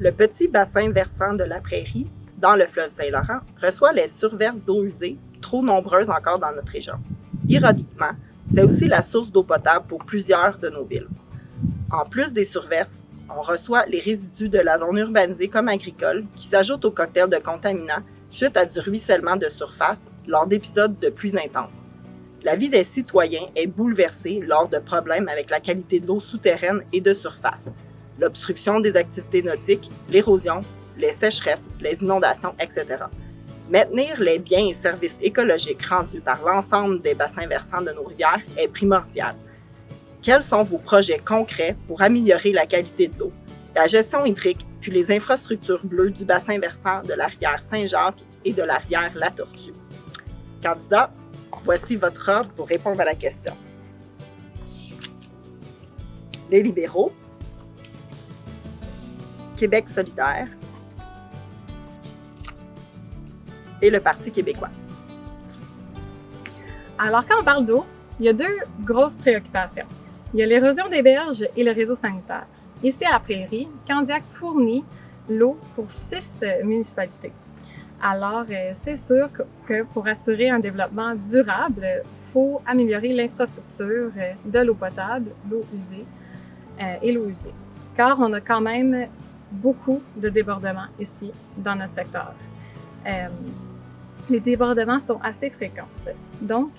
Le petit bassin versant de la Prairie, dans le fleuve Saint-Laurent, reçoit les surverses d'eau usée, trop nombreuses encore dans notre région. Ironiquement, c'est aussi la source d'eau potable pour plusieurs de nos villes. En plus des surverses, on reçoit les résidus de la zone urbanisée comme agricole qui s'ajoutent au cocktail de contaminants suite à du ruissellement de surface lors d'épisodes de pluies intenses. La vie des citoyens est bouleversée lors de problèmes avec la qualité de l'eau souterraine et de surface, l'obstruction des activités nautiques, l'érosion, les sécheresses, les inondations, etc. Maintenir les biens et services écologiques rendus par l'ensemble des bassins versants de nos rivières est primordial. Quels sont vos projets concrets pour améliorer la qualité de l'eau, la gestion hydrique, puis les infrastructures bleues du bassin versant de la rivière Saint-Jacques et de la rivière La Tortue? Candidats, voici votre ordre pour répondre à la question. Les libéraux, Québec solidaire et le Parti québécois. Alors, quand on parle d'eau, il y a deux grosses préoccupations. Il y a l'érosion des berges et le réseau sanitaire. Ici, à la Prairie, Candiac fournit l'eau pour 6 municipalités. Alors, c'est sûr que pour assurer un développement durable, il faut améliorer l'infrastructure de l'eau potable, l'eau usée et l'eau usée. Car on a quand même beaucoup de débordements ici, dans notre secteur. Les débordements sont assez fréquents. Donc,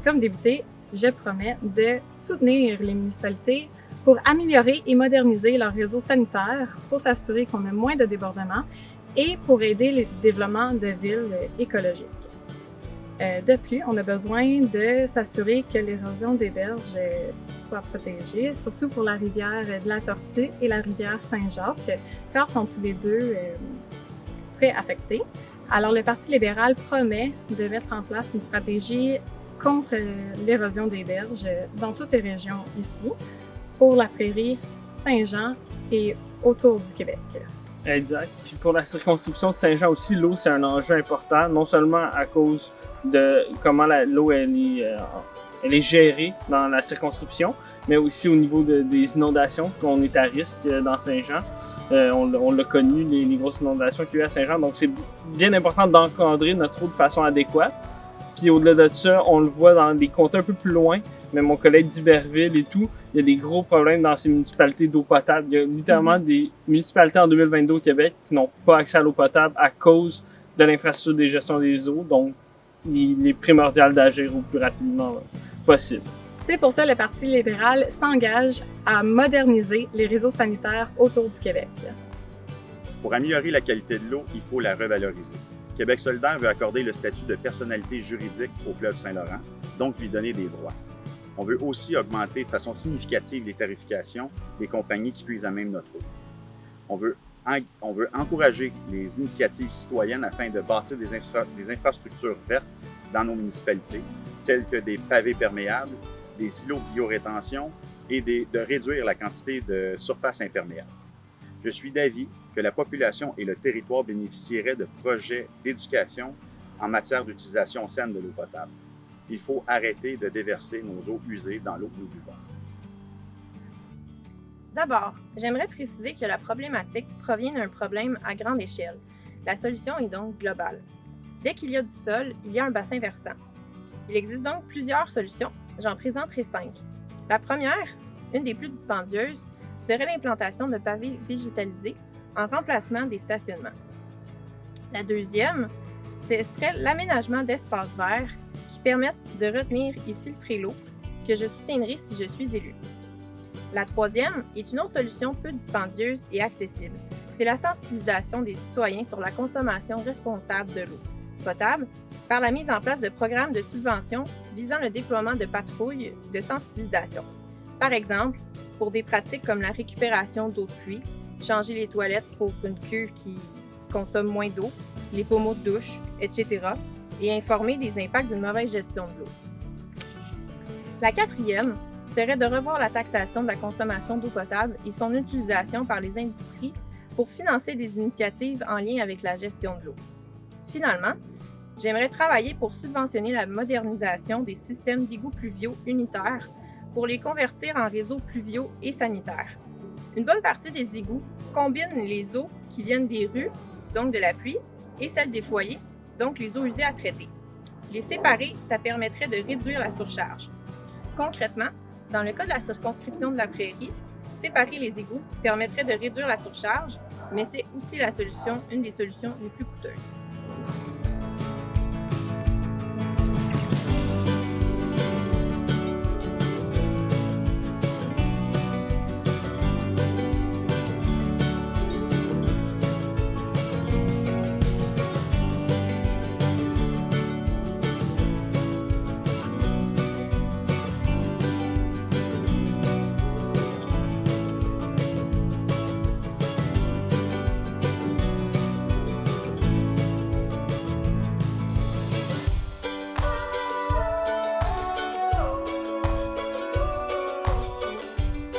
comme député, je promets de soutenir les municipalités pour améliorer et moderniser leur réseau sanitaire pour s'assurer qu'on a moins de débordements et pour aider le développement de villes écologiques. De plus, on a besoin de s'assurer que l'érosion des berges soit protégée, surtout pour la rivière de la Tortue et la rivière Saint-Jacques, car sont tous les deux très affectés. Alors, le Parti libéral promet de mettre en place une stratégie contre l'érosion des berges dans toutes les régions ici, pour la Prairie, Saint-Jean et autour du Québec. Exact. Puis pour la circonscription de Saint-Jean aussi, l'eau, c'est un enjeu important, non seulement à cause de comment l'eau elle est gérée dans la circonscription, mais aussi au niveau des inondations, qu'on est à risque dans Saint-Jean. On l'a connu, les grosses inondations qu'il y a eu à Saint-Jean, donc c'est bien important d'encadrer notre eau de façon adéquate. Puis au-delà de ça, on le voit dans des comtés un peu plus loin, mais mon collègue d'Iberville et tout, il y a des gros problèmes dans ces municipalités d'eau potable. Il y a littéralement des municipalités en 2022 au Québec qui n'ont pas accès à l'eau potable à cause de l'infrastructure de gestion des eaux, donc il est primordial d'agir au plus rapidement possible. C'est pour ça que le Parti libéral s'engage à moderniser les réseaux sanitaires autour du Québec. Pour améliorer la qualité de l'eau, il faut la revaloriser. Québec solidaire veut accorder le statut de personnalité juridique au fleuve Saint-Laurent, donc lui donner des droits. On veut aussi augmenter de façon significative les tarifications des compagnies qui puisent à même notre eau. On veut encourager les initiatives citoyennes afin de bâtir des infrastructures vertes dans nos municipalités, telles que des pavés perméables, des îlots de biorétention et de réduire la quantité de surface imperméable. Je suis d'avis que la population et le territoire bénéficieraient de projets d'éducation en matière d'utilisation saine de l'eau potable. Il faut arrêter de déverser nos eaux usées dans l'eau que nous buvons. D'abord, j'aimerais préciser que la problématique provient d'un problème à grande échelle. La solution est donc globale. Dès qu'il y a du sol, il y a un bassin versant. Il existe donc plusieurs solutions. J'en présenterai 5. La première, une des plus dispendieuses, serait l'implantation de pavés végétalisés en remplacement des stationnements. La deuxième, ce serait l'aménagement d'espaces verts qui permettent de retenir et filtrer l'eau, que je soutiendrai si je suis élu. La troisième est une autre solution peu dispendieuse et accessible. C'est la sensibilisation des citoyens sur la consommation responsable de l'eau potable par la mise en place de programmes de subvention visant le déploiement de patrouilles de sensibilisation. Par exemple, pour des pratiques comme la récupération d'eau de pluie, changer les toilettes pour une cuve qui consomme moins d'eau, les pommeaux de douche, etc., et informer des impacts d'une mauvaise gestion de l'eau. La quatrième serait de revoir la taxation de la consommation d'eau potable et son utilisation par les industries pour financer des initiatives en lien avec la gestion de l'eau. Finalement, j'aimerais travailler pour subventionner la modernisation des systèmes d'égouts pluviaux unitaires pour les convertir en réseaux pluviaux et sanitaires. Une bonne partie des égouts combinent les eaux qui viennent des rues, donc de la pluie, et celles des foyers, donc les eaux usées à traiter. Les séparer, ça permettrait de réduire la surcharge. Concrètement, dans le cas de la circonscription de la Prairie, séparer les égouts permettrait de réduire la surcharge, mais c'est aussi une des solutions les plus coûteuses.